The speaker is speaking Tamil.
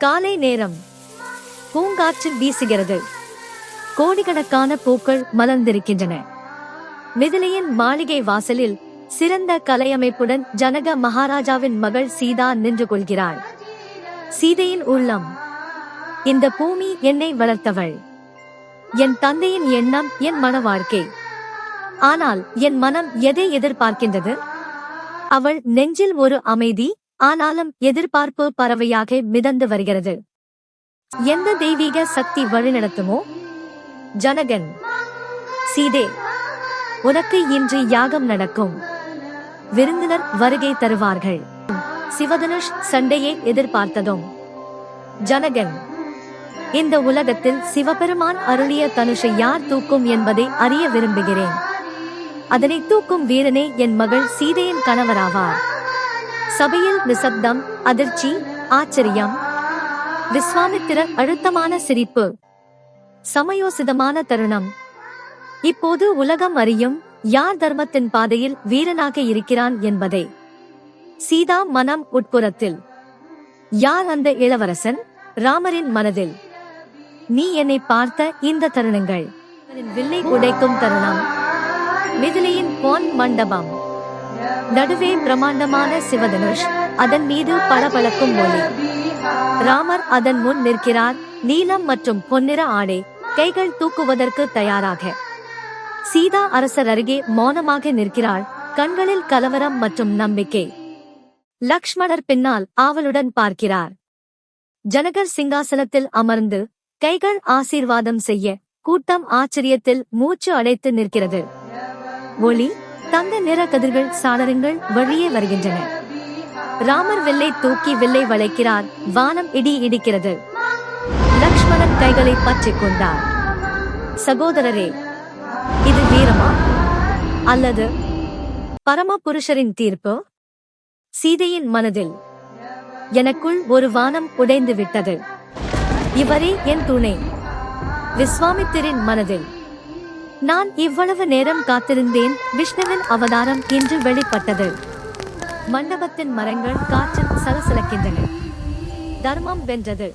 காலை நேரம். பூங்காற்று வீசுகிறது. கோடிக்கணக்கான பூக்கள் மலர்ந்திருக்கின்றன. மிதிலையின் மாளிகை வாசலில் சிறந்த கலையமைப்புடன் ஜனக மகாராஜாவின் மகள் சீதா நின்று கொள்கிறாள். சீதையின் உள்ளம். இந்த பூமி என்னை வளர்த்தவள். என் தந்தையின் எண்ணம் என் மன வாழ்க்கை. ஆனால் என் மனம் எதை எதிர்பார்க்கின்றது? அவள் நெஞ்சில் ஒரு அமைதி, ஆனாலும் எதிர்பார்ப்பு பறவையாக மிதந்து வருகிறது. எந்த தெய்வீக சக்தி வழிநடத்துமோ? ஜனகன். சீதே, உனக்கு இன்று யாகம் நடக்கும். விருந்தினர் வருகை தருவார்கள். சிவதனுஷ் சண்டையை எதிர்பார்த்ததும். ஜனகன். இந்த உலகத்தில் சிவபெருமான் அருளிய தனுஷை யார் தூக்கும் என்பதை அறிய விரும்புகிறேன். அதனை தூக்கும் வீரனே என் மகள் சீதையின் கணவராவார். சபையில் நிசப்தம், அதிர்ச்சி, ஆச்சரியம். விஸ்வாமித்திரர் அழுத்தமான சிரிப்பு. சமயோசிதமான தருணம். இப்போது உலகம் அறியும் யார் தர்மத்தின் பாதையில் வீரனாக இருக்கிறான் என்பதை. சீதா மனம் உட்புறத்தில். யார் அந்த இளவரசன்? ராமரின் மனதில். நீ என்னை பார்த்த இந்த தருணங்கள். வில்லை உடைக்கும் தருணம். மிதிலையின் பொன் மண்டபம். நடுவே பிரம்மாண்டமான சிவதனுஷ், அதன் மீது பளபளக்கும் ஒளி. ராமர் அதன் முன் நிற்கிறார், நீலம் மற்றும் பொன்னிற ஆடை, கைகள் தூக்குவதற்கு தயாராக. சீதா அரசர் அருகே மௌனமாக நிற்கிறாள், கண்களில் கலவரம் மற்றும் நம்பிக்கை. லக்ஷ்மணர் பின்னால் ஆவலுடன் பார்க்கிறார். ஜனகர் சிங்காசனத்தில் அமர்ந்து கைகள் ஆசீர்வாதம் செய்ய கூட்டம் ஆச்சரியத்தில் மூச்சு அடைத்து நிற்கிறது. ஒளி, தங்க நிற கதிர்கள் சாளரங்கள் வழியே வருகின்றன. ராமர் வில்லை தூக்கி வில்லை வளைக்கிறார், வானம் இடி இடிக்கிறது. லக்ஷ்மணன் கைகளை பற்றிக் கொண்டார். சகோதரரே, இது வீரமா அல்லது பரம புருஷரின் தீர்ப்பு? சீதையின் மனதில். எனக்குள் ஒரு வானம் உடைந்து விட்டது. இவரே என் துணை. விஸ்வாமித்திரின் மனதில். நான் இவ்வளவு நேரம் காத்திருந்தேன். விஷ்ணுவின் அவதாரம் இன்று வெளிப்பட்டது. மண்டபத்தின் மரங்கள் காற்றில் சலசலக்கின்றன. தர்மம் வென்றது.